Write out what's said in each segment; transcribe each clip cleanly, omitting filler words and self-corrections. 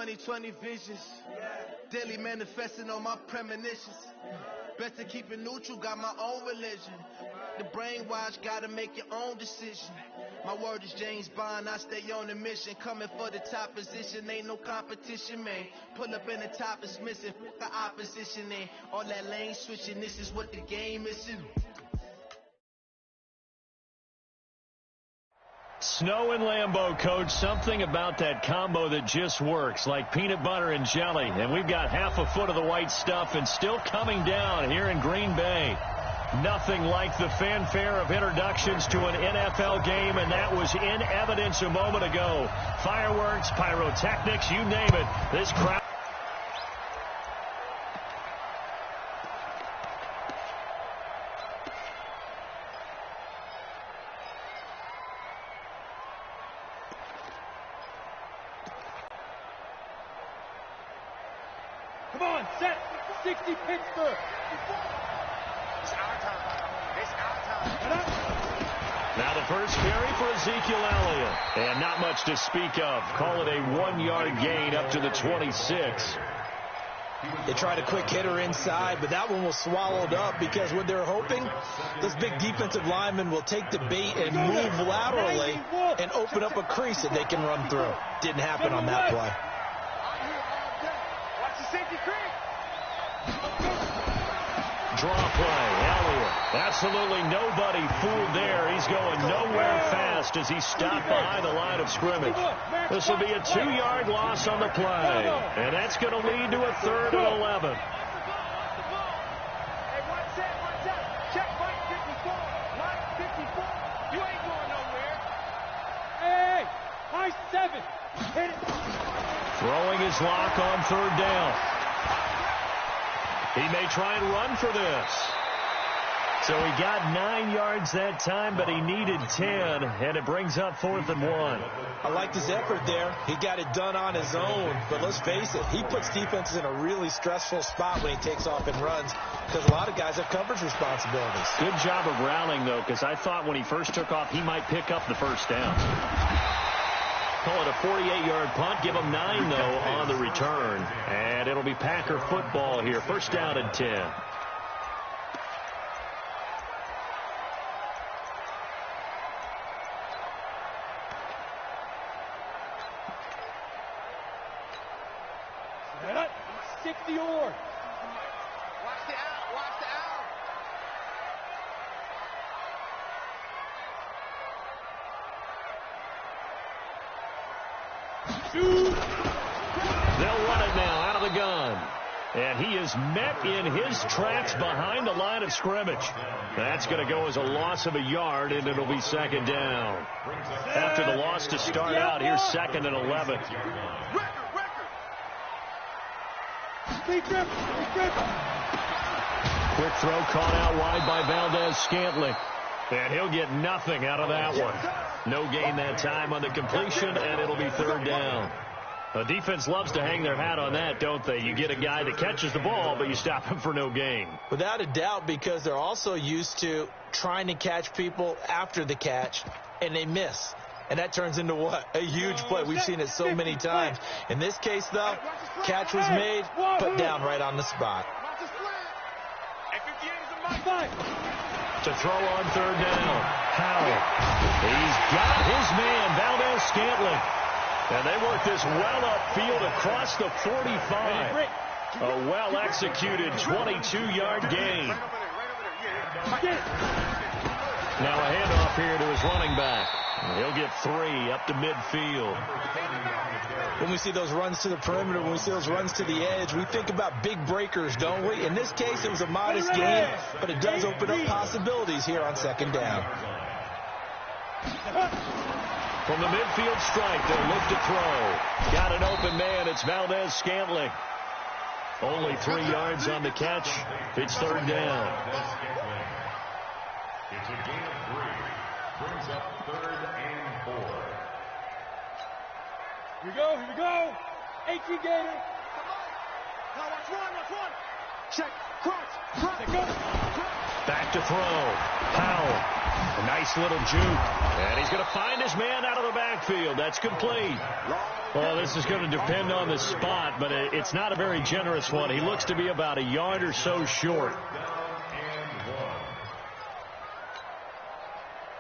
2020 visions. Daily manifesting on my premonitions. Best to keep it neutral, got my own religion. The brainwash, gotta make your own decision. My word is James Bond, I stay on the mission. Coming for the top position, ain't no competition, man. Pull up in the top is missing, fuck the opposition, ain't all that lane switching, this is what the game is. Snow and Lambeau, Coach, something about that combo that just works, like peanut butter and jelly. And we've got half a foot of the white stuff and still coming down here in Green Bay. Nothing like the fanfare of introductions to an NFL game, and that was in evidence a moment ago. Fireworks, pyrotechnics, you name it. This crowd. Come on, set 60 Pittsburgh. It's our time. It's our time. Now the first carry for Ezekiel Elliott. And not much to speak of. Call it a 1-yard gain up to the 26. They tried a quick hitter inside, but that one was swallowed up because what they're hoping, this big defensive lineman will take the bait and move laterally and open up a crease that they can run through. Didn't happen on that play. Draw play, Elliott. Absolutely nobody fooled there. He's going nowhere fast as he stopped behind the line of scrimmage. This will be a 2-yard loss on the play, and that's going to lead to a 3rd and 11. Hey, watch out. Check Mike 54. Mike 54. You ain't going nowhere. Hey, high 7. Hit it. Throwing his lock on 3rd down. He may try and run for this. So he got 9 yards that time, but he needed 10, and it brings up 4th and 1. I liked his effort there. He got it done on his own, but let's face it, he puts defenses in a really stressful spot when he takes off and runs because a lot of guys have coverage responsibilities. Good job of rallying, though, because I thought when he first took off, he might pick up the first down. Call it a 48-yard punt. Give him 9, though, on the return. And it'll be Packer football here. 1st down and 10. Set up. 60 or. Watch the out. Watch the out. They'll run it now out of the gun. And he is met in his tracks behind the line of scrimmage. That's going to go as a loss of a yard, and it'll be 2nd down. After the loss to start out, here's 2nd and 11. Quick throw caught out wide by Valdez-Scantling. And he'll get nothing out of that one. No gain that time on the completion, and it'll be 3rd down. The defense loves to hang their hat on that, don't they? You get a guy that catches the ball, but you stop him for no gain. Without a doubt, because they're also used to trying to catch people after the catch, and they miss. And that turns into what? A huge play. We've seen it so many times. In this case, though, catch was made, put down right on the spot. To throw on 3rd down. Howell. He's got his man, Valdez-Scantling. And they work this well upfield across the 45. A well-executed 22-yard gain. Now a handoff here to his running back. He'll get 3 up to midfield. When we see those runs to the perimeter, when we see those runs to the edge, we think about big breakers, don't we? In this case, it was a modest gain, but it does open up possibilities here on 2nd down. From the midfield stripe, they'll look to throw. Got an open man. It's Valdez-Scantling. Only 3 yards on the catch. It's 3rd down. It's a gain of 3. Brings up 3rd and 4. Here we go. 18 Gator. Now watch one. Check. Cross. Check up. Back to throw. Powell. A nice little juke. And he's going to find his man out of the backfield. That's complete. Well, this is going to depend on the spot, but it's not a very generous one. He looks to be about a yard or so short.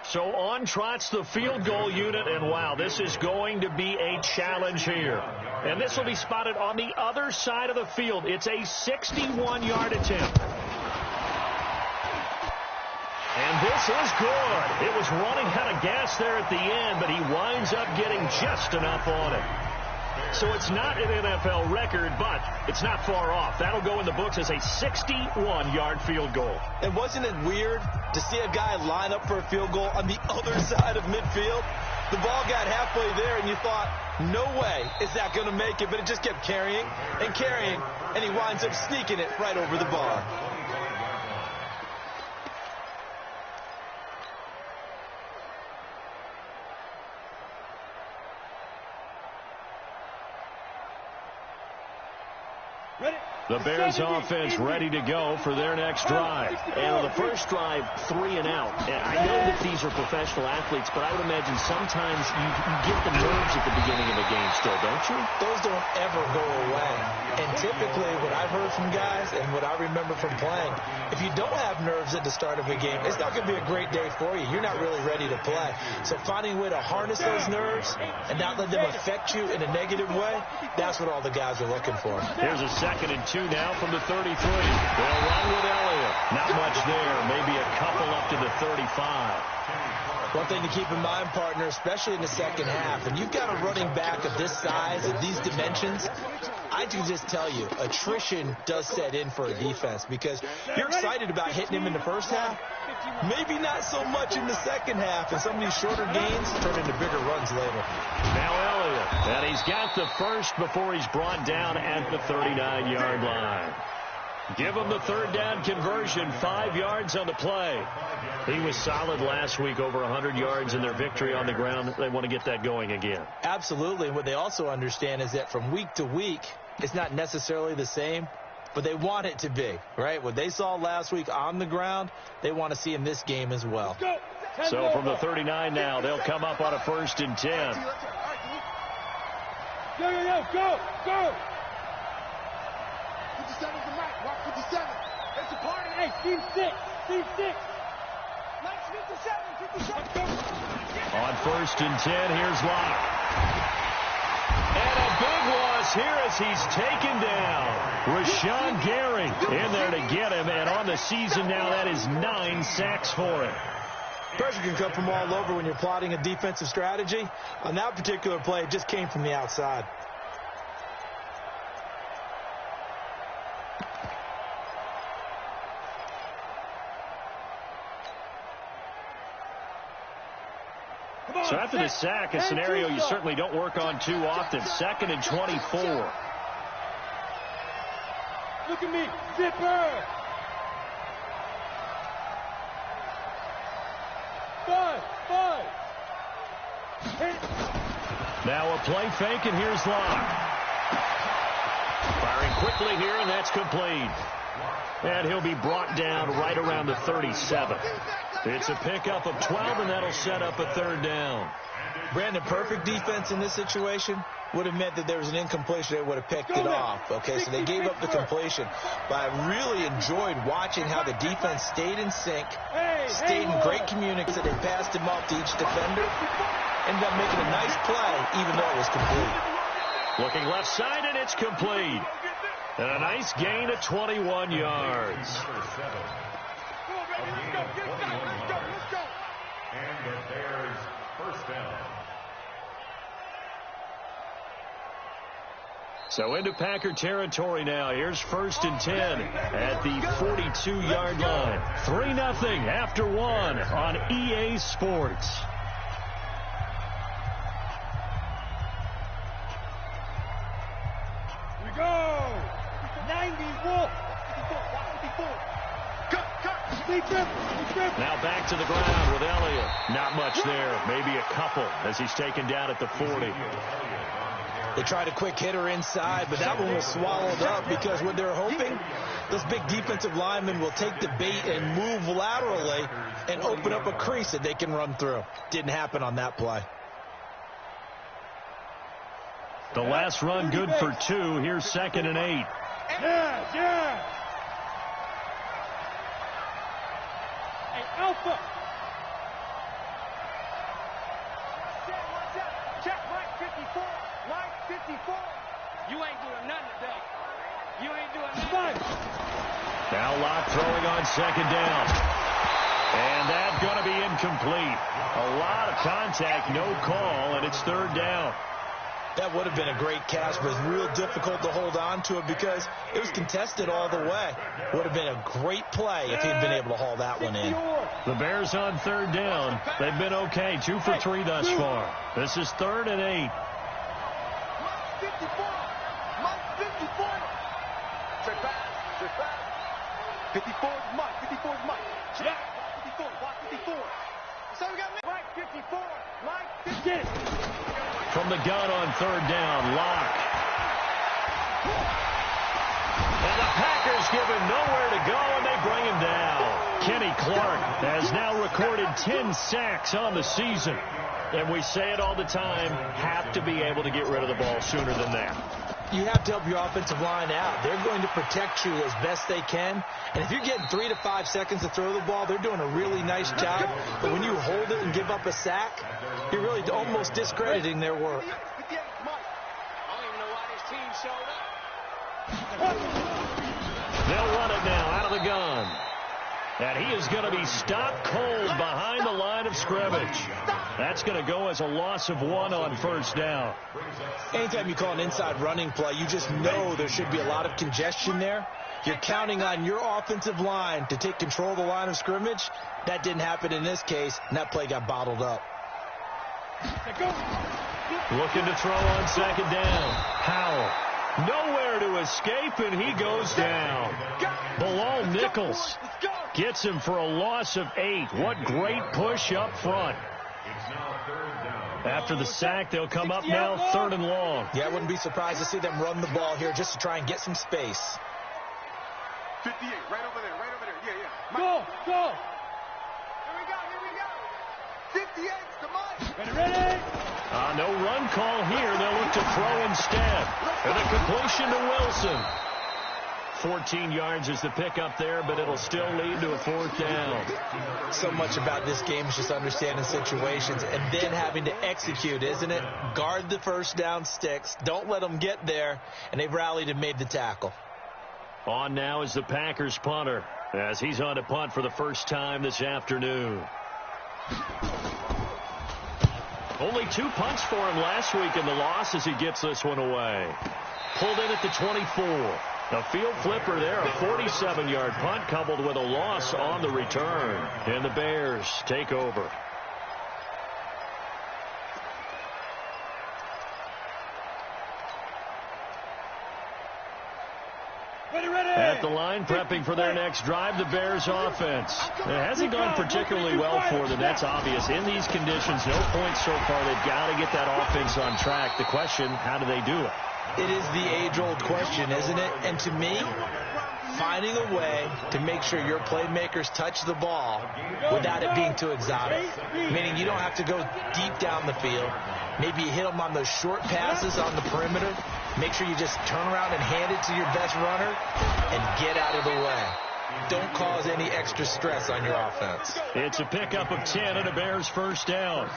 So on trots the field goal unit, and wow, this is going to be a challenge here. And this will be spotted on the other side of the field. It's a 61-yard attempt. And this is good. It was running out of gas there at the end, but he winds up getting just enough on it. So it's not an NFL record, but it's not far off. That'll go in the books as a 61-yard field goal. And wasn't it weird to see a guy line up for a field goal on the other side of midfield? The ball got halfway there, and you thought, no way is that going to make it, but it just kept carrying, and he winds up sneaking it right over the bar. The Bears offense ready to go for their next drive. And on the first drive, 3 and out. And I know that these are professional athletes, but I would imagine sometimes you get the nerves at the beginning of a game still, don't you? Those don't ever go away. And typically what I've heard from guys and what I remember from playing, if you don't have nerves at the start of a game, it's not going to be a great day for you. You're not really ready to play. So finding a way to harness those nerves and not let them affect you in a negative way, that's what all the guys are looking for. Here's a 2nd and 2 now from the 33. They'll run with Elliott. Not much there. Maybe a couple up to the 35. One thing to keep in mind, partner, especially in the second half, and you've got a running back of this size, of these dimensions, I can just tell you, attrition does set in for a defense because you're excited about hitting him in the first half, maybe not so much in the second half, and some of these shorter gains turn into bigger runs later. Now Elliott, and he's got the first before he's brought down at the 39-yard line. Give him the 3rd down conversion, 5 yards on the play. He was solid last week, over 100 yards in their victory on the ground. They want to get that going again. Absolutely. What they also understand is that from week to week, it's not necessarily the same, but they want it to be, right? What they saw last week on the ground, they want to see in this game as well. So from the 39 now, they'll come up on a 1st and 10. Go! 57's the mic. Watch 57. It's a party. Hey, team 6. Mike's 57. On 1st and 10, here's Locke. And a big loss here as he's taken down. Rashawn Gary in there to get him, and on the season now, that is 9 sacks for him. Pressure can come from all over when you're plotting a defensive strategy. On that particular play, it just came from the outside. So after the sack, a scenario you certainly don't work on too often. 2nd and 24. Look at me, zipper. 5. Now a play fake, and here's Locke. Firing quickly here, and that's complete. And he'll be brought down right around the 37. It's a pickup of 12, and that'll set up a 3rd down. Brandon, perfect defense in this situation would have meant that there was an incompletion. They would have picked it off. Okay, so they gave up the completion. But I really enjoyed watching how the defense stayed in sync, stayed in great communication. They passed him off to each defender, ended up making a nice play, even though it was complete. Looking left side, and it's complete. And a nice gain of 21 yards. Let's go. And the Bears' 1st down. So into Packer territory now. Here's 1st and 10 at the 42-yard line. 3-0 after 1 on EA Sports. Here we go. 94. Now back to the ground with Elliott. Not much there. Maybe a couple as he's taken down at the 40. They tried a quick hitter inside, but that one was swallowed up because what they're hoping, this big defensive lineman will take the bait and move laterally and open up a crease that they can run through. Didn't happen on that play. The last run good for 2. Here's 2nd and 8. Yeah. Hey, Alpha. Check Mike 54. Mike 54. You ain't doing nothing today. You ain't doing nothing. Now Locke throwing on 2nd down. And that's going to be incomplete. A lot of contact, no call, and it's 3rd down. That would have been a great catch, but it's real difficult to hold on to it because it was contested all the way. Would have been a great play if he'd been able to haul that one in. The Bears on 3rd down. They've been okay, 2 for 3 thus far. This is 3rd and 8. Mike 54. Mike 54. Check back. 54 is Mike. 54 is Mike. Check. 54. Mike 54. So we got Mike 54. Mike 54. From the gun on 3rd down, Locke. And the Packers give him nowhere to go, and they bring him down. Kenny Clark has now recorded 10 sacks on the season. And we say it all the time, have to be able to get rid of the ball sooner than that. You have to help your offensive line out. They're going to protect you as best they can. And if you're getting 3 to 5 seconds to throw the ball, they're doing a really nice job. But when you hold it and give up a sack, you're really almost discrediting their work. I don't even know why this team showed up. They'll run it now out of the gun. And he is going to be stopped cold behind the line of scrimmage. That's going to go as a loss of 1 on 1st down. Anytime you call an inside running play, you just know there should be a lot of congestion there. You're counting on your offensive line to take control of the line of scrimmage. That didn't happen in this case, and that play got bottled up. Looking to throw on 2nd down. Howell. Nowhere to escape, and he goes down. Bilal Nichols gets him for a loss of 8. What great push up front. After the sack, they'll come up now 3rd and long. Yeah, I wouldn't be surprised to see them run the ball here just to try and get some space. 58, right over there. Yeah. Go. Here we go. 58's to Mike. Ready. No run call here. They'll look to throw instead. And a completion to Wilson. 14 yards is the pickup there, but it'll still lead to a 4th down. So much about this game is just understanding situations and then having to execute, isn't it? Guard the 1st down sticks. Don't let them get there. And they've rallied and made the tackle. On now is the Packers punter as he's on to punt for the first time this afternoon. Only 2 punts for him last week in the loss as he gets this one away. Pulled in at the 24. A field flipper there, a 47-yard punt coupled with a loss on the return. And the Bears take over. At the line, prepping for their next drive, the Bears offense. It hasn't gone particularly well for them. That's obvious. In these conditions, no points so far. They've got to get that offense on track. The question, how do they do it? It is the age-old question, isn't it? And to me, finding a way to make sure your playmakers touch the ball without it being too exotic. Meaning you don't have to go deep down the field. Maybe you hit them on those short passes on the perimeter. Make sure you just turn around and hand it to your best runner and get out of the way. Don't cause any extra stress on your offense. It's a pickup of 10 and a Bears 1st down.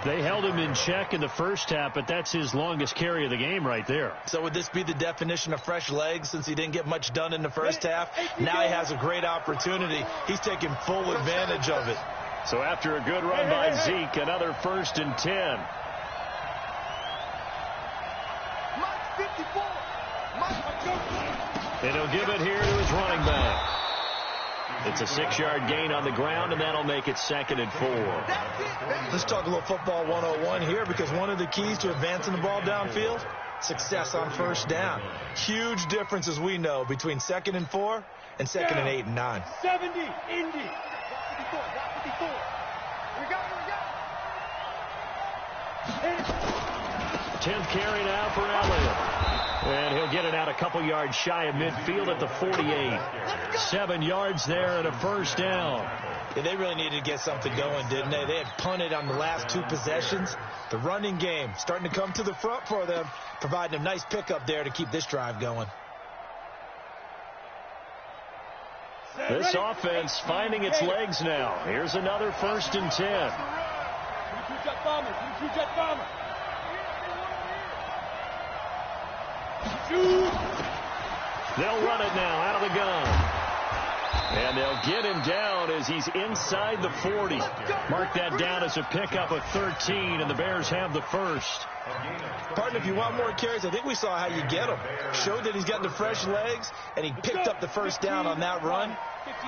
They held him in check in the first half, but that's his longest carry of the game right there. So would this be the definition of fresh legs since he didn't get much done in the first half? Now he has a great opportunity. He's taking full advantage of it. So after a good run by Zeke, another 1st and 10. Mike 54. And he'll give it here to his running back. It's a 6-yard gain on the ground, and that'll make it 2nd and 4. Let's talk a little football 101 here, because one of the keys to advancing the ball downfield, success on 1st down. Huge difference, as we know, between 2nd and 4 and 2nd and 8 and 9. 70, Indy. 54. Here we go. 10th carry now for Elliott. And he'll get it out a couple yards shy of midfield at the 48. 7 yards there and a first down. Yeah, they really needed to get something going, didn't they? They had punted on the last 2 possessions. The running game starting to come to the front for them, providing a nice pickup there to keep this drive going. This offense finding its legs now. Here's another 1st and 10. They'll run it now out of the gun. And they'll get him down as he's inside the 40. Mark that down as a pickup of 13, and the Bears have the first. Partner, if you want more carries, I think we saw how you get them. Showed that he's got the fresh legs, and he picked up the first down on that run.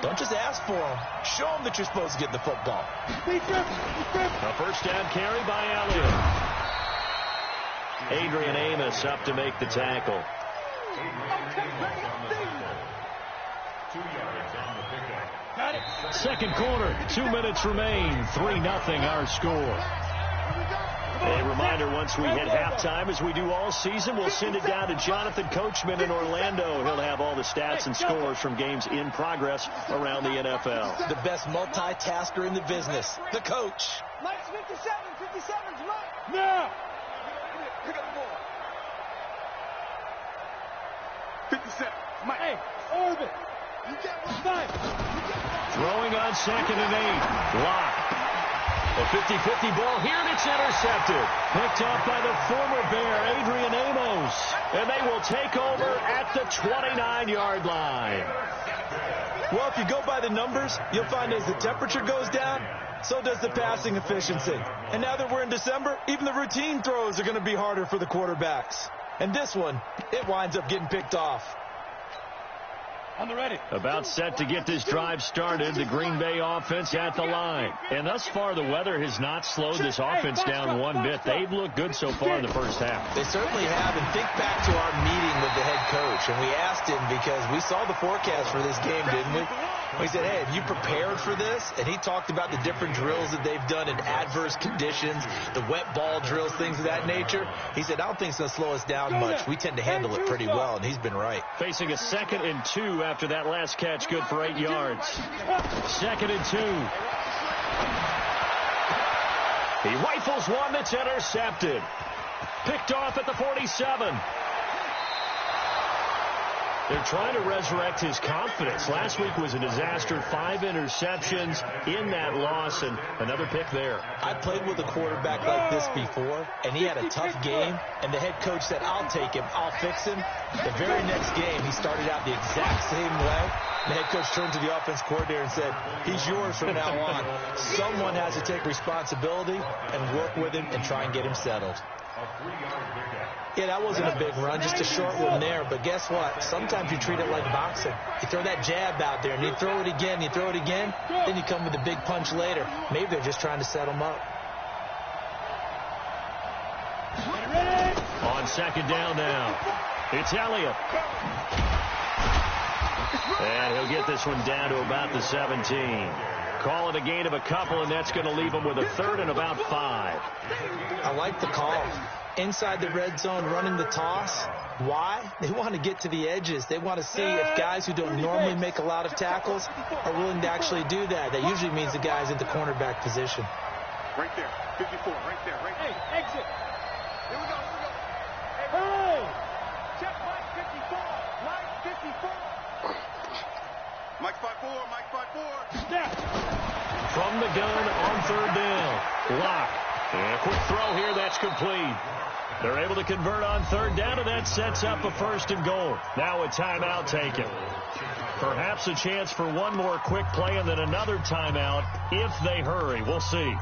Don't just ask for him. Show him that you're supposed to get the football. A first down carry by Elliott. Adrian Amos up to make the tackle. 2 yards on the pickup. Second quarter, 2 minutes remain. 3-0 our score. A reminder, once we hit halftime, as we do all season, we'll send it down to Jonathan Coachman in Orlando. He'll have all the stats and scores from games in progress around the NFL. The best multitasker in the business, the coach. Mike's 57's Mike. Now. Pick up the ball. 57. Mike. Hey, orbit. You get one. Throwing on 2nd and 8. Lock. A 50-50 ball here, and it's intercepted. Picked off by the former Bear, Adrian Amos. And they will take over at the 29-yard line. Well, if you go by the numbers, you'll find as the temperature goes down, so does the passing efficiency. And now that we're in December, even the routine throws are going to be harder for the quarterbacks. And this one, it winds up getting picked off. On the ready. About set to get this drive started, the Green Bay offense at the line. And thus far, the weather has not slowed this offense down one bit. They've looked good so far in the first half. They certainly have. And think back to our meeting with the head coach. And we asked him, because we saw the forecast for this game, didn't we? We said, hey, have you prepared for this? And he talked about the different drills that they've done in adverse conditions, the wet ball drills, things of that nature. He said, I don't think it's going to slow us down much. We tend to handle it pretty well, and he's been right. Facing a 2nd and 2 after that last catch, good for 8 yards. 2nd and 2. He rifles one that's intercepted. Picked off at the 47. They're trying to resurrect his confidence. Last week was a disaster. 5 interceptions in that loss, and another pick there. I played with a quarterback like this before, and he had a tough game, and the head coach said, I'll take him, I'll fix him. The very next game, he started out the exact same way. The head coach turned to the offense coordinator and said, he's yours from now on. Someone has to take responsibility and work with him and try and get him settled. Yeah, that wasn't a big run, just a short one there. But guess what? Sometimes you treat it like boxing. You throw that jab out there, and you throw it again, then you come with a big punch later. Maybe they're just trying to set him up. On 2nd down now, it's Elliott. And he'll get this one down to about the 17. Call it a gain of a couple, and that's going to leave him with a 3rd and about 5. I like the call. Inside the red zone, running the toss. Why? They want to get to the edges. They want to see if guys who don't normally make a lot of tackles are willing to actually do that. That usually means the guy's at the cornerback position. Right there. 54. Right there. Right there. Hey, exit. Here we go. Hey! Check Mike 54. Mike 54. Mike 54. Mike 54. Step. From the gun on 3rd down. Lock. And a quick throw here. That's complete. They're able to convert on 3rd down, and that sets up a 1st and goal. Now a timeout taken. Perhaps a chance for one more quick play and then another timeout if they hurry. We'll see.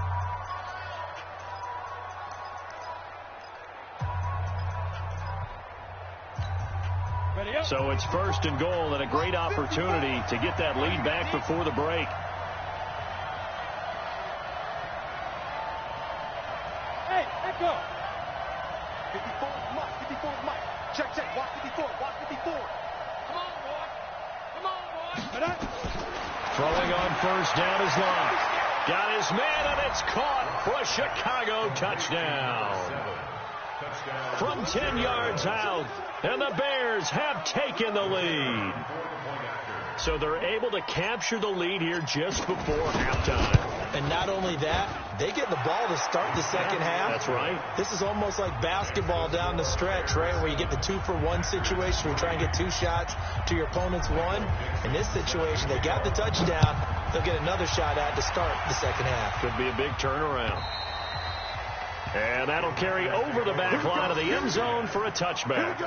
So it's 1st and goal, and a great opportunity to get that lead back before the break. Hey, echo. 54 is Mike. 54 is Mike. Check. Walk 54. Walk 54. Come on, boy. Come on, boy. Throwing on 1st down is Locke. Got his man, and it's caught for a Chicago touchdown. from 10 yards out, and the Bears have taken the lead. So they're able to capture the lead here just before halftime. And not only that, they get the ball to start the second half. That's right. This is almost like basketball down the stretch, right, where you get the 2-for-1 situation where you try and get 2 shots to your opponent's 1. In this situation, they got the touchdown. They'll get another shot at to start the second half. Could be a big turnaround. And that'll carry over the back line of the end zone for a touchback.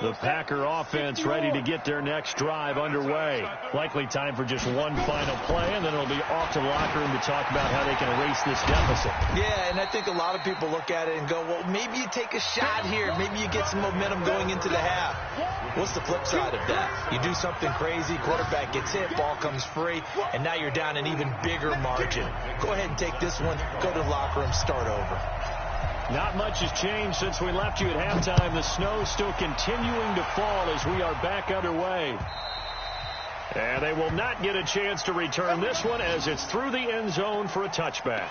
The Packer offense ready to get their next drive underway. Likely time for just one final play, and then it'll be off to the locker room to talk about how they can erase this deficit. Yeah, and I think a lot of people look at it and go, well, maybe you take a shot here. Maybe you get some momentum going into the half. What's the flip side of that? You do something crazy, quarterback gets hit, ball comes free, and now you're down an even bigger margin. Go ahead and take this one, go to the locker room, start over. Not much has changed since we left you at halftime. The snow still continuing to fall as we are back underway. And they will not get a chance to return this one as it's through the end zone for a touchback.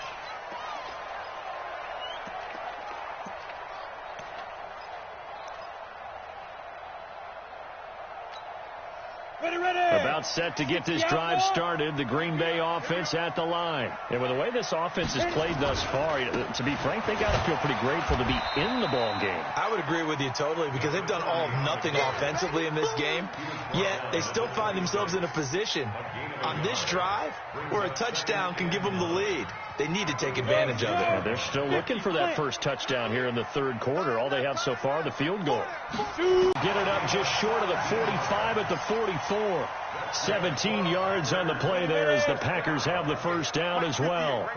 About set to get this drive started, the Green Bay offense at the line. And with the way this offense has played thus far, to be frank, they got to feel pretty grateful to be in the ball game. I would agree with you totally because they've done all of nothing offensively in this game, yet they still find themselves in a position on this drive where a touchdown can give them the lead. They need to take advantage of it. Yeah, they're still looking for that first touchdown here in the third quarter. All they have so far, the field goal. Get it up just short of the 45 at the 44. 17 yards on the play there as the Packers have the first down as well.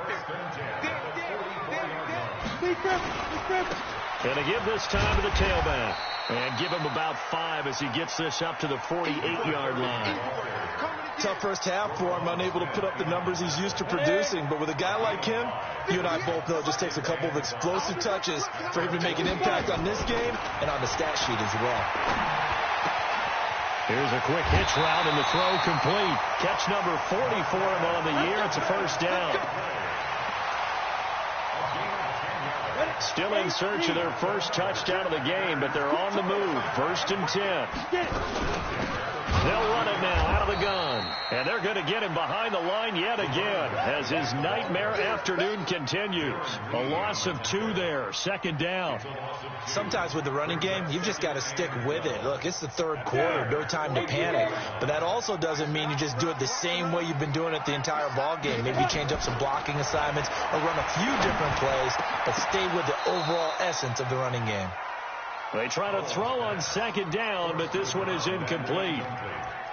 And to give this time to the tailback. And give him about 5 as he gets this up to the 48-yard line. Tough first half for him, unable to put up the numbers he's used to producing. But with a guy like him, you and I both know it just takes a couple of explosive touches for him to make an impact on this game and on the stat sheet as well. Here's a quick hitch route and the throw complete. Catch number 40 for him on the year. It's a first down. Still in search of their first touchdown of the game, but they're on the move. First and 10. They'll run it now out of the gun. And they're going to get him behind the line yet again as his nightmare afternoon continues. A loss of 2 there. Second down. Sometimes with the running game, you've just got to stick with it. Look, it's the third quarter. No time to panic. But that also doesn't mean you just do it the same way you've been doing it the entire ball game. Maybe change up some blocking assignments or run a few different plays, but stay with the overall essence of the running game. They try to throw on second down, but this one is incomplete.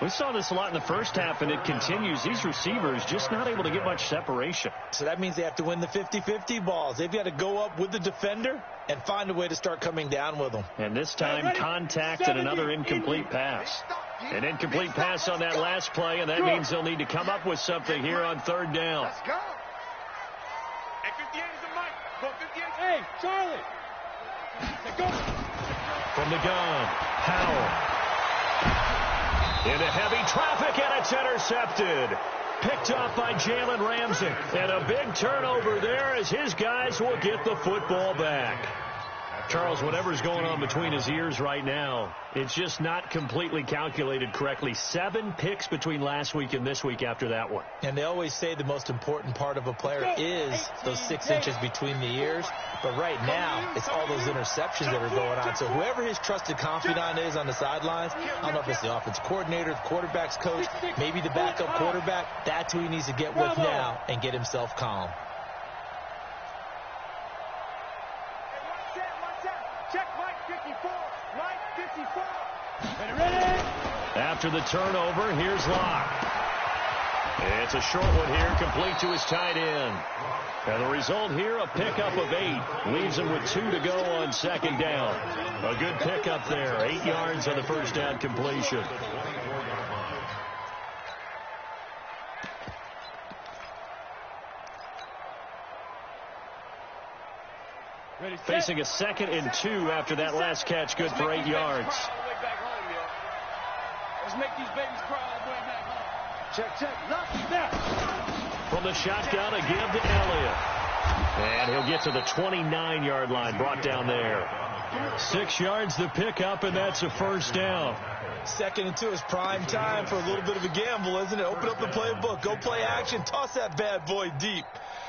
We saw this a lot in the first half, and it continues. These receivers just not able to get much separation. So that means they have to win the 50-50 balls. They've got to go up with the defender and find a way to start coming down with them. And this time, contact and another incomplete pass. An incomplete pass on that last play, and that means they'll need to come up with something here on third down. Let's go. Hey, 58 is the mic. Go 58. Hey, Charlie. Go. From the gun, Howell. Into heavy traffic, and it's intercepted. Picked off by Jalen Ramsey. And a big turnover there as his guys will get the football back. Charles, whatever's going on between his ears right now, it's just not completely calculated correctly. 7 picks between last week and this week after that one. And they always say the most important part of a player is those 6 inches between the ears. But right now, it's all those interceptions that are going on. So whoever his trusted confidant is on the sidelines, I don't know if it's the offense coordinator, the quarterback's coach, maybe the backup quarterback, that's who he needs to get with now and get himself calm. Check Mike 54. Mike 54. Ready? After the turnover, here's Locke. It's a short one here, complete to his tight end. And the result here, a pickup of 8. Leaves him with 2 to go on second down. A good pickup there, 8 yards on the first down completion. Facing a 2nd and 2 after that last catch, good for 8 yards. Let's make these babies cry all the way back home. Check. Lock. Now. From From the shotgun, a give to Elliott. And he'll get to the 29-yard line, brought down there. 6 yards the pickup, and that's a first down. 2nd and 2 is prime time for a little bit of a gamble, isn't it? Open up the playbook, go play action, toss that bad boy deep.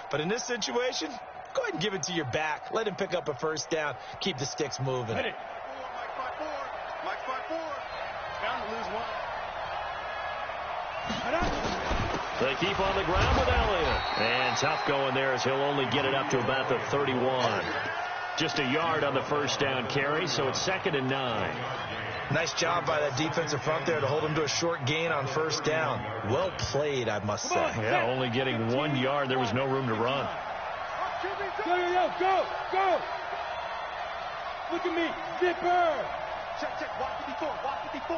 But in this situation, go ahead and give it to your back. Let him pick up a first down. Keep the sticks moving. Mike 5-4. Mike 5-4. Down to lose one. They keep on the ground with Elliott. And tough going there as he'll only get it up to about the 31. Just a yard on the first down carry, so it's 2nd and 9. Nice job by that defensive front there to hold him to a short gain on first down. Well played, I must say. Yeah, only getting 1 yard. There was no room to run. Go. Look at me. Zipper. Check. Watch 54. Watch 54.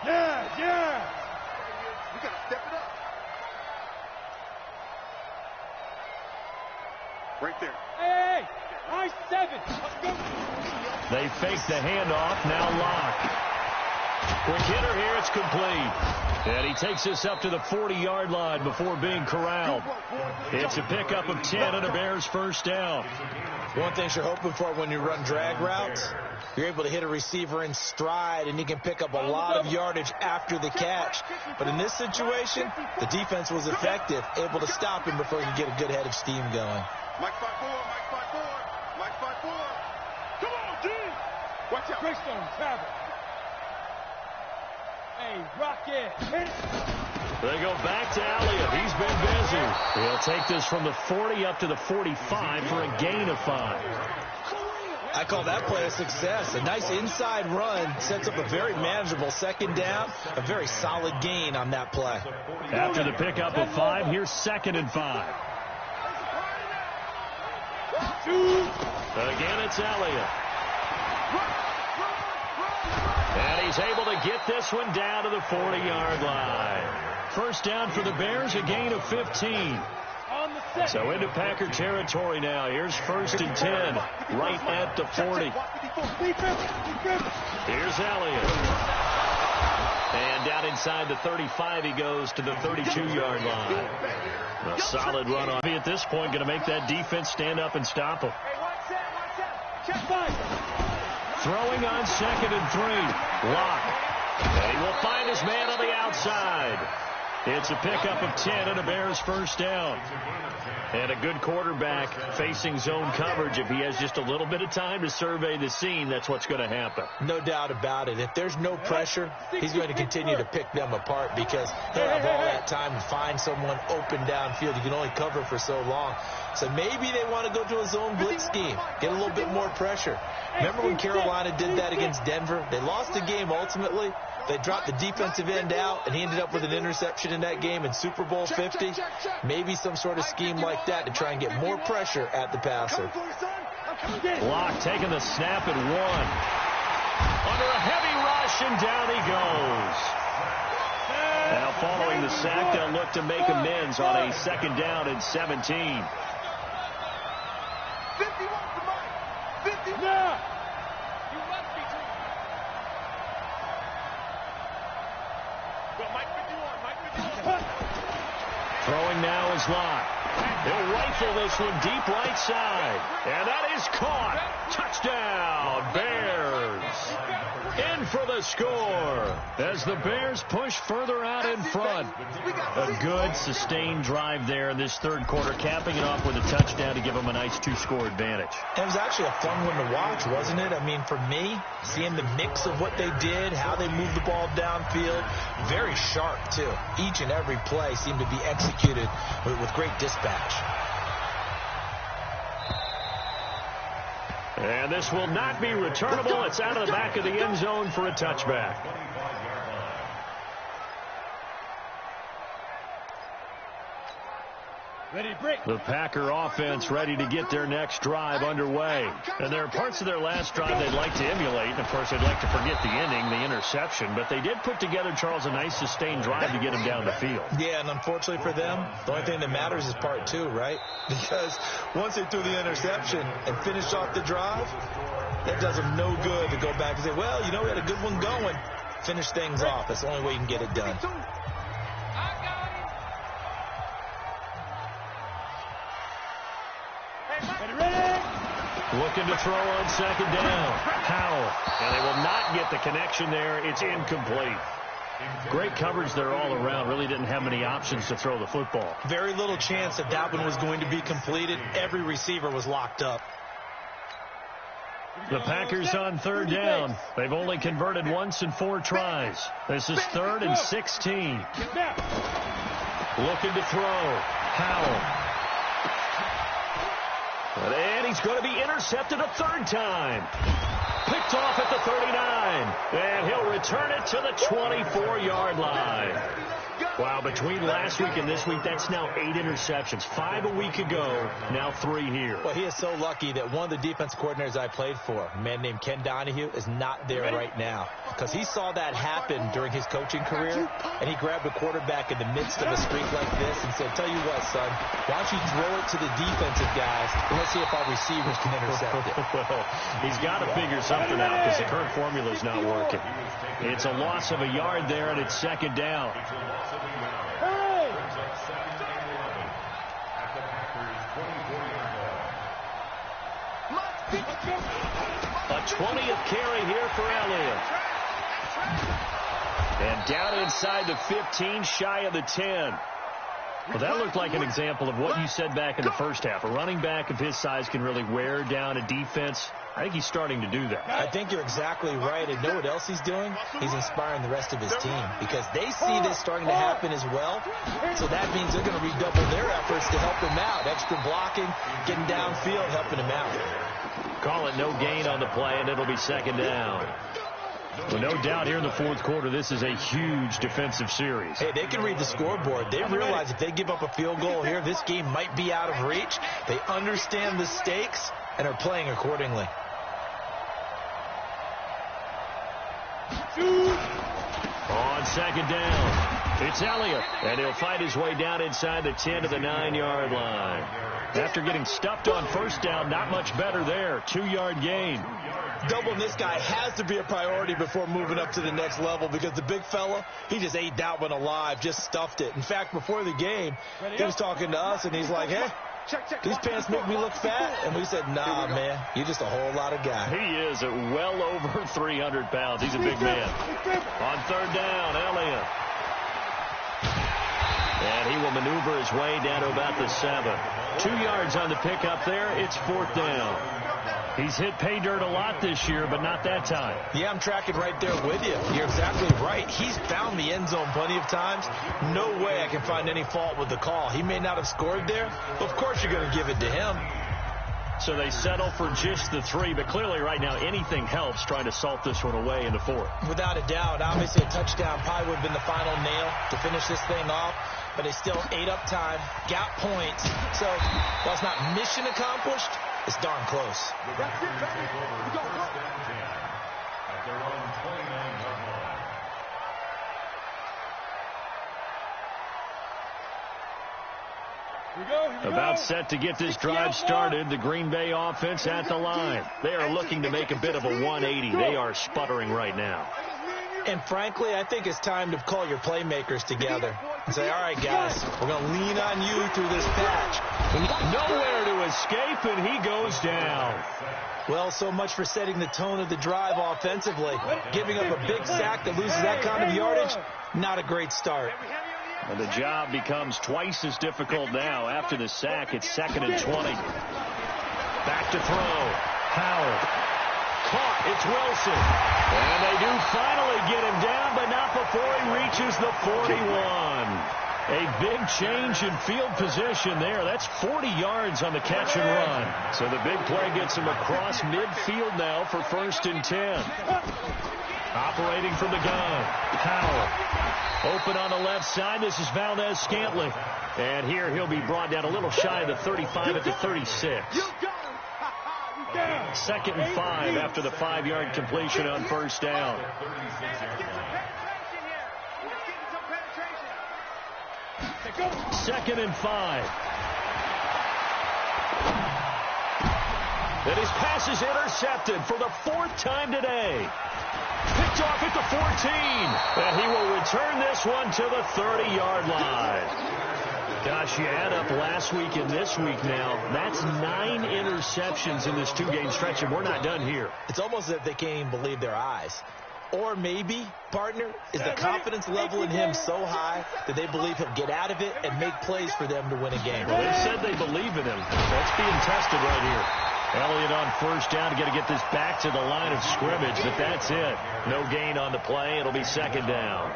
Yeah. We got to step it up. Right there. Hey. I-7. Let's go. They fake the handoff. Now Locke. Quick hitter here. It's complete. And he takes this up to the 40-yard line before being corralled. It's a pickup of 10 and a Bears first down. One thing you're hoping for when you run drag routes, you're able to hit a receiver in stride, and he can pick up a lot of yardage after the catch. But in this situation, the defense was effective, able to stop him before he could get a good head of steam going. Mike 5-4. Mike 5-4. Come on, D. Watch out. Greystone, travel. Hey, Rocket. Hit it. They go back to Elliott. He's been busy. He'll take this from the 40 up to the 45 for a gain of 5. I call that play a success. A nice inside run sets up a very manageable second down. A very solid gain on that play. After the pickup of 5, here's 2nd and 5. Again, it's Elliott. And he's able to get this one down to the 40-yard line. First down for the Bears, a gain of 15. So into Packer territory now. Here's 1st and 10, right at the 40. Here's Elliott. And down inside the 35, he goes to the 32-yard line. A solid run on. At this point, going to make that defense stand up and stop him. Throwing on 2nd and 3. Locke. And he will find his man on the outside. It's a pickup of 10 and a Bears first down. And a good quarterback facing zone coverage. If he has just a little bit of time to survey the scene, that's what's going to happen. No doubt about it. If there's no pressure, he's going to continue to pick them apart because he'll have all that time to find someone open downfield. You can only cover for so long. So maybe they want to go to a zone blitz scheme, get a little bit more pressure. Remember when Carolina did that against Denver? They lost the game ultimately. They dropped the defensive end out, and he ended up with an interception in that game in Super Bowl 50. Maybe some sort of scheme like that to try and get more pressure at the passer. Locke taking the snap at 1. Under a heavy rush, and down he goes. Now following the sack, they'll look to make amends on a 2nd down and 17. 51 for Mike. 51. Yeah. Throwing now is Locke. He'll rifle this one deep right side. And that is caught. Touchdown, Bears. In for the score as the Bears push further out in front. A good, sustained drive there in this 3rd quarter, capping it off with a touchdown to give them a nice 2-score advantage. It was actually a fun one to watch, wasn't it? I mean, for me, seeing the mix of what they did, how they moved the ball downfield, very sharp, too. Each and every play seemed to be executed with great dispatch. And this will not be returnable. It's out of the back of the end zone for a touchback. Ready to break. The Packer offense ready to get their next drive underway. And there are parts of their last drive they'd like to emulate. And, of course, they'd like to forget the ending, the interception. But they did put together, Charles, a nice sustained drive to get him down the field. Yeah, and unfortunately for them, the only thing that matters is part 2, right? Because once they threw the interception and finished off the drive, that does them no good to go back and say, well, you know, we had a good one going. Finish things off. That's the only way you can get it done. Looking to throw on second down. Howell. And they will not get the connection there. It's incomplete. Great coverage there all around. Really didn't have many options to throw the football. Very little chance that that one was going to be completed. Every receiver was locked up. The Packers on third down. They've only converted once in 4 tries. This is 3rd and 16. Looking to throw. Howell. And he's going to be intercepted a 3rd time. Picked off at the 39. And he'll return it to the 24-yard line. Wow, between last week and this week, that's now 8 interceptions. 5 a week ago, now 3 here. Well, he is so lucky that one of the defense coordinators I played for, a man named Ken Donahue, is not there right now. Because he saw that happen during his coaching career, and he grabbed a quarterback in the midst of a streak like this and said, tell you what, son, why don't you throw it to the defensive guys, and let's see if our receivers can intercept it. Well, he's got to figure something out because the current formula is not working. It's a loss of a yard there, and it's second down. A 20th carry here for Elliott. And down inside the 15, shy of the 10. Well, that looked like an example of what you said back in the first half. A running back of his size can really wear down a defense. I think he's starting to do that. I think you're exactly right. And know what else he's doing? He's inspiring the rest of his team because they see this starting to happen as well. So that means they're going to redouble their efforts to help him out. Extra blocking, getting downfield, helping him out. Call it no gain on the play, and it'll be second down. Well, no doubt here in the 4th quarter, this is a huge defensive series. Hey, they can read the scoreboard. They realize if they give up a field goal here, this game might be out of reach. They understand the stakes and are playing accordingly. On second down, it's Elliott, and he'll fight his way down inside the 10 to the 9-yard line. After getting stuffed on first down, not much better there. 2-yard gain. Doubling this guy has to be a priority before moving up to the next level because the big fella, he just ate that one alive, just stuffed it. In fact, before the game, he was talking to us, and he's like, hey, these pants make me look fat. And we said, nah, man, you're just a whole lot of guy. He is at well over 300 pounds. He's a big man. On third down, Elliott. And he will maneuver his way down to about the 7. 2 yards on the pickup there. It's 4th down. He's hit pay dirt a lot this year, but not that time. Yeah, I'm tracking right there with you. You're exactly right. He's found the end zone plenty of times. No way I can find any fault with the call. He may not have scored there, but of course you're going to give it to him. So they settle for just the 3, but clearly right now anything helps trying to salt this one away in the 4th. Without a doubt, obviously a touchdown probably would have been the final nail to finish this thing off, but they still ate up time, got points. So while it's not mission accomplished, it's darn close. That's it, baby. We go. At their own 29-yard line. About set to get this drive started. The Green Bay offense at the line. They are looking to make a bit of a 180. They are sputtering right now. And frankly, I think it's time to call your playmakers together and say, all right, guys, we're going to lean on you through this patch. Nowhere to escape, and he goes down. Well, so much for setting the tone of the drive offensively. Giving up a big sack that loses that kind of yardage, not a great start. And the job becomes twice as difficult now. After the sack, it's 2nd and 20. Back to throw. Howell. Caught. It's Wilson. And they do finally get him down, but not before he reaches the 41. A big change in field position there. That's 40 yards on the catch and run. So the big play gets him across midfield now for 1st and 10. Operating from the gun. Howell. Open on the left side. This is Valdez-Scantling. And here he'll be brought down a little shy of the 35 at the 36. 2nd and 5 after the 5-yard completion on first down. Second and 5. And his pass is intercepted for the 4th time today. Picked off at the 14. And he will return this one to the 30-yard line. Gosh, you add up last week and this week now, that's 9 interceptions in this 2-game stretch, and we're not done here. It's almost as if they can't even believe their eyes. Or maybe, partner, is the confidence level in him so high that they believe he'll get out of it and make plays for them to win a game. Well, they said they believe in him. That's being tested right here. Elliott on first down. Got to get this back to the line of scrimmage, but that's it. No gain on the play. It'll be second down.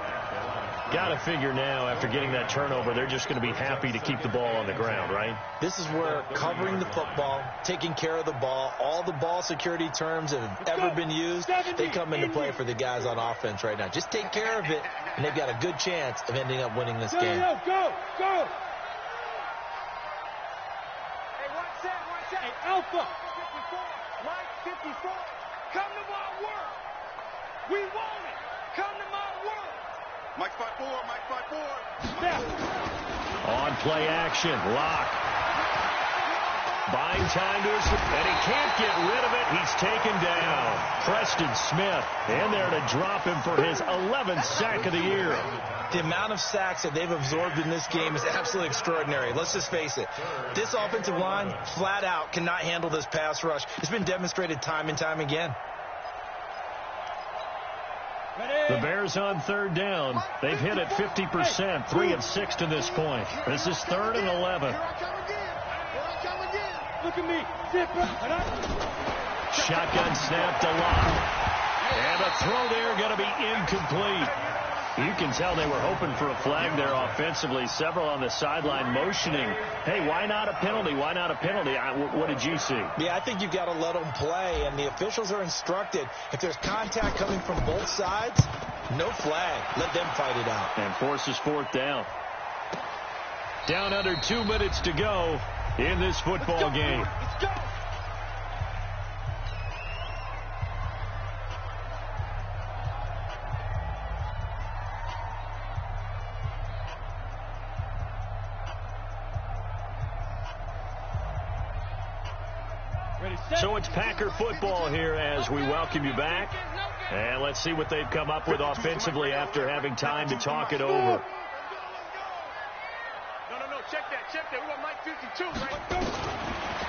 Got to figure now, after getting that turnover, they're just going to be happy to keep the ball on the ground, right? This is where covering the football, taking care of the ball, all the ball security terms that have ever been used, they come into play for the guys on offense right now. Just take care of it, and they've got a good chance of ending up winning this game. Go! Hey, watch that. Hey, Alpha. 54. Mike 54. Come to my work. We want it. Come to my work. Mike 5-4. On play action, Locke. Buying time to us, and he can't get rid of it. He's taken down. Preston Smith in there to drop him for his 11th sack of the year. The amount of sacks that they've absorbed in this game is absolutely extraordinary. Let's just face it. This offensive line, flat out, cannot handle this pass rush. It's been demonstrated time and time again. The Bears on third down. They've hit it 50%, 3 of 6 to this point. This is 3rd and 11. Look at me. Shotgun snap to Locke. And the throw there going to be incomplete. You can tell they were hoping for a flag there offensively. Several on the sideline motioning, hey, why not a penalty? Why not a penalty? What did you see? Yeah, I think you've got to let them play, and the officials are instructed, if there's contact coming from both sides, no flag. Let them fight it out. And forces 4th down. Down under 2 minutes to go in this football game. Let's go. So it's Packer football here as we welcome you back. And let's see what they've come up with offensively after having time to talk it over. No, check that. We got Mike 52, right?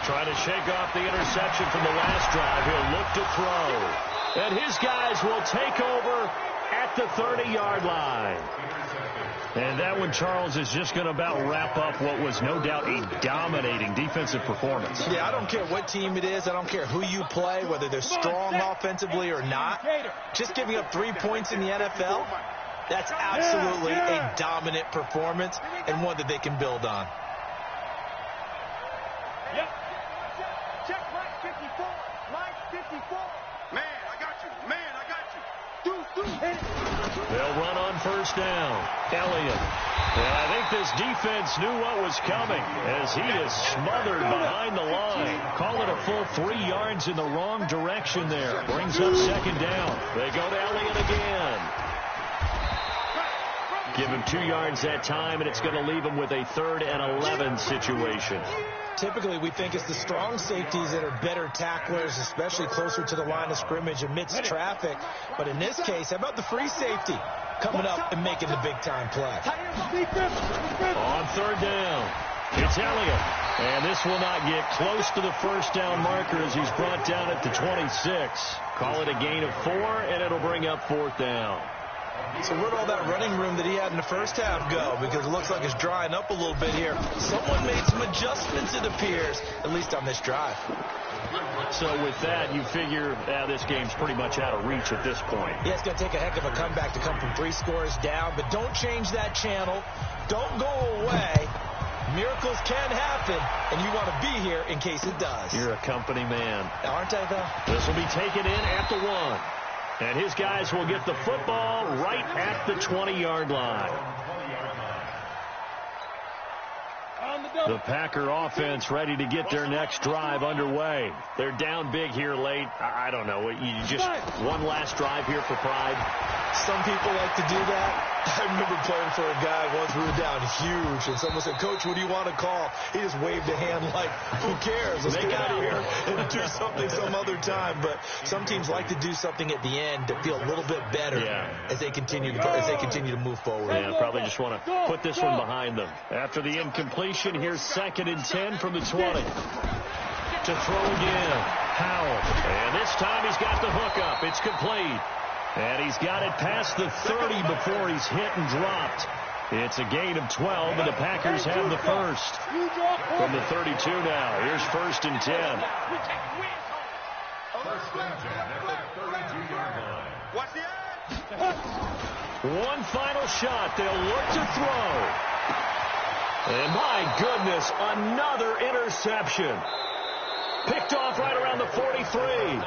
Trying to shake off the interception from the last drive. He'll look to throw. And his guys will take over at the 30-yard line. And that one, Charles, is just going to about wrap up what was no doubt a dominating defensive performance. Yeah, I don't care what team it is. I don't care who you play, whether they're strong offensively or not. Just giving up 3 points in the NFL, that's absolutely a dominant performance and one that they can build on. Yep. Check Mike 54. Mike 54. Man, I got you. They'll run on first down. Elliott. And I think this defense knew what was coming as he is smothered behind the line. Call it a full 3 yards in the wrong direction there. Brings up second down. They go to Elliott again. Give him 2 yards that time, and it's going to leave him with a 3rd and 11 situation. Typically, we think it's the strong safeties that are better tacklers, especially closer to the line of scrimmage amidst traffic. But in this case, how about the free safety coming up and making the big-time play? On third down, it's Elliott. And this will not get close to the first down marker as he's brought down at the 26. Call it a gain of 4, and it'll bring up 4th down. So where'd all that running room that he had in the first half go? Because it looks like it's drying up a little bit here. Someone made some adjustments, it appears, at least on this drive. So with that, you figure this game's pretty much out of reach at this point. Yeah, it's going to take a heck of a comeback to come from 3 scores down. But don't change that channel. Don't go away. Miracles can happen, and you want to be here in case it does. You're a company man. Aren't I, though? This will be taken in at the 1. And his guys will get the football right at the 20-yard line. The Packer offense ready to get their next drive underway. They're down big here late. I don't know. You just one last drive here for pride. Some people like to do that. I remember playing for a guy once. We were down huge, and someone said, "Coach, what do you want to call?" He just waved a hand like, "Who cares? Let's get out of here and do something some other time." But some teams like to do something at the end to feel a little bit better as they continue to move forward. Yeah, probably just want to put this one behind them. After the incompletion, here's 2nd and 10 from the 20. To throw again, Howell. And this time he's got the hook up. It's complete. And he's got it past the 30 before he's hit and dropped. It's a gain of 12, and the Packers have the first. From the 32 now, here's 1st and 10. 1st and 10 at the 32-yard line. Watch the edge. One final shot. They'll look to throw. And my goodness, another interception. Picked off right around the 43.